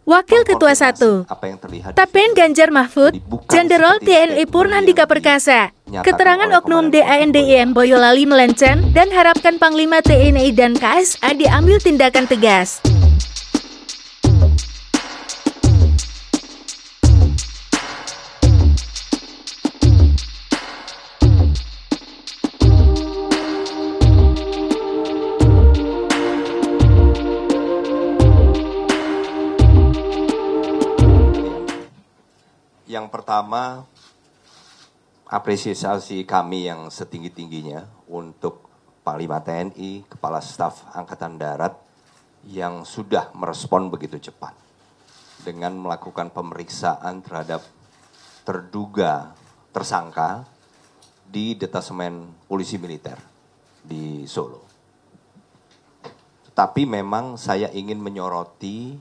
Wakil Ketua 1, apa yang terlihat Tapen Ganjar Mahfud, Jenderal TNI Purnandika Perkasa, keterangan oknum DANDIM Boyolali melenceng dan harapkan Panglima TNI dan KSA diambil tindakan tegas. Yang pertama, apresiasi kami yang setinggi-tingginya untuk Panglima TNI, Kepala Staf Angkatan Darat yang sudah merespon begitu cepat dengan melakukan pemeriksaan terhadap terduga tersangka di Detasemen Polisi Militer di Solo. Tapi memang saya ingin menyoroti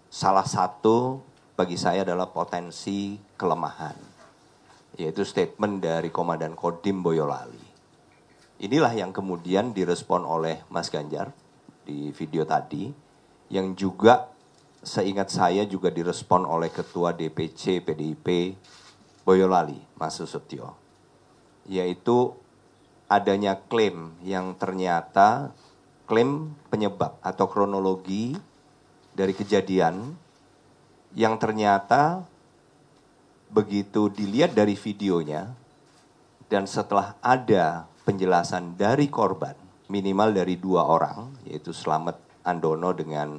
salah satu bagi saya adalah potensi kelemahan, yaitu statement dari Komandan Kodim Boyolali. Inilah yang kemudian direspon oleh Mas Ganjar di video tadi, yang juga seingat saya juga direspon oleh Ketua DPC PDIP Boyolali, Mas Susetio, yaitu adanya klaim yang ternyata klaim penyebab atau kronologi dari kejadian yang ternyata begitu dilihat dari videonya dan setelah ada penjelasan dari korban minimal dari 2 orang, yaitu Slamet Andono dengan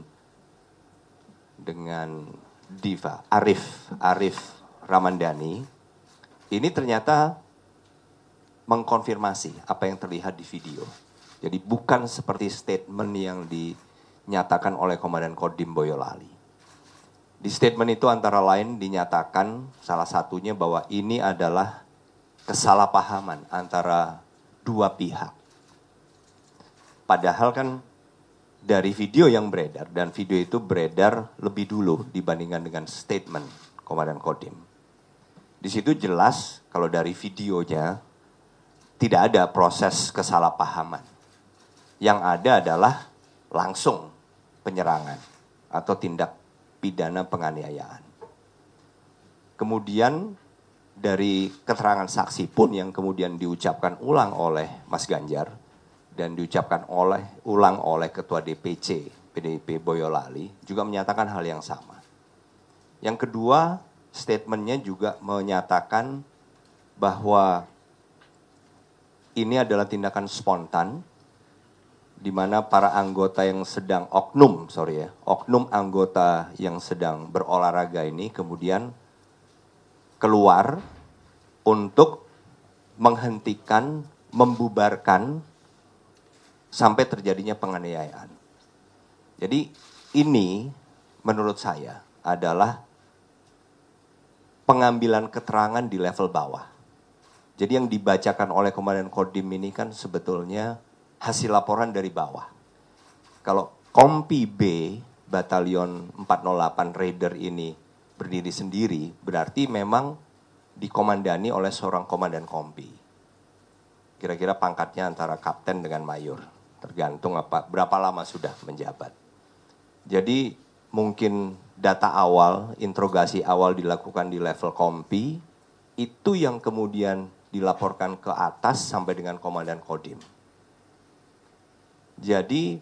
Diva Arif Ramandani, ini ternyata mengkonfirmasi apa yang terlihat di video. Jadi bukan seperti statement yang dinyatakan oleh Komandan Kodim Boyolali. Di statement itu antara lain dinyatakan salah satunya bahwa ini adalah kesalahpahaman antara 2 pihak. Padahal kan dari video yang beredar, dan video itu beredar lebih dulu dibandingkan dengan statement Komandan Kodim. Di situ jelas kalau dari videonya tidak ada proses kesalahpahaman. Yang ada adalah langsung penyerangan atau tindak pidana penganiayaan. Kemudian dari keterangan saksi pun yang kemudian diucapkan ulang oleh Mas Ganjar dan diucapkan ulang oleh Ketua DPC PDIP Boyolali juga menyatakan hal yang sama. Yang kedua, statementnya juga menyatakan bahwa ini adalah tindakan spontan di mana para anggota yang sedang oknum anggota yang sedang berolahraga ini kemudian keluar untuk menghentikan, membubarkan sampai terjadinya penganiayaan. Jadi ini menurut saya adalah pengambilan keterangan di level bawah. Jadi yang dibacakan oleh Komandan Kodim ini kan sebetulnya hasil laporan dari bawah. Kalau Kompi B, Batalion 408 Raider ini berdiri sendiri, berarti memang dikomandani oleh seorang komandan Kompi. Kira-kira pangkatnya antara kapten dengan mayor, tergantung berapa lama sudah menjabat. Jadi mungkin data awal, interogasi awal dilakukan di level Kompi, itu yang kemudian dilaporkan ke atas sampai dengan Komandan Kodim. Jadi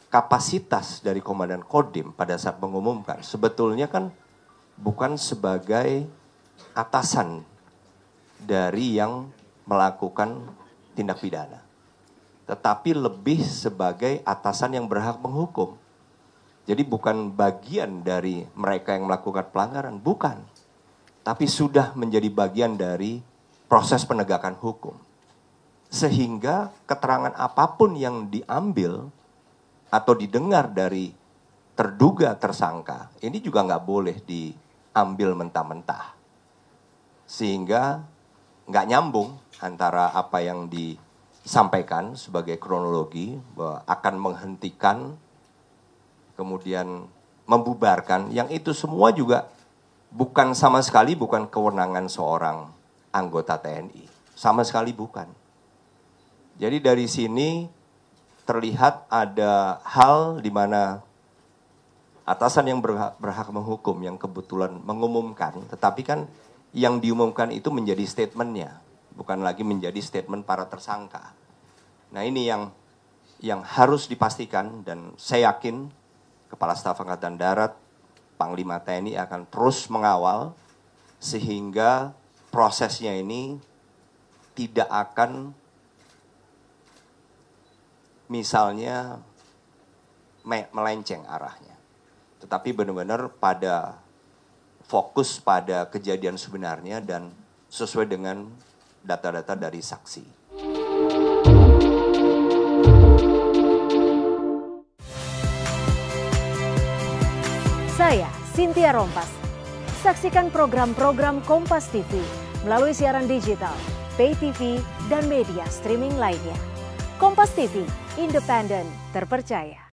kapasitas dari Komandan Kodim pada saat mengumumkan sebetulnya kan bukan sebagai atasan dari yang melakukan tindak pidana, tetapi lebih sebagai atasan yang berhak menghukum. Jadi bukan bagian dari mereka yang melakukan pelanggaran, bukan. Tapi sudah menjadi bagian dari proses penegakan hukum. Sehingga keterangan apapun yang diambil atau didengar dari terduga tersangka, ini juga nggak boleh diambil mentah-mentah. Sehingga nggak nyambung antara apa yang disampaikan sebagai kronologi, bahwa akan menghentikan, kemudian membubarkan, yang itu semua juga bukan sama sekali bukan kewenangan seorang anggota TNI. Sama sekali bukan. Jadi dari sini terlihat ada hal di mana atasan yang berhak menghukum yang kebetulan mengumumkan, tetapi kan yang diumumkan itu menjadi statementnya, bukan lagi menjadi statement para tersangka. Nah ini yang harus dipastikan, dan saya yakin Kepala Staf Angkatan Darat, Panglima TNI akan terus mengawal sehingga prosesnya ini tidak akan misalnya melenceng arahnya, tetapi benar-benar fokus pada kejadian sebenarnya dan sesuai dengan data-data dari saksi. Saya Cynthia Rompas. Saksikan program-program Kompas TV melalui siaran digital, pay TV, dan media streaming lainnya. Kompas TV, independen, terpercaya.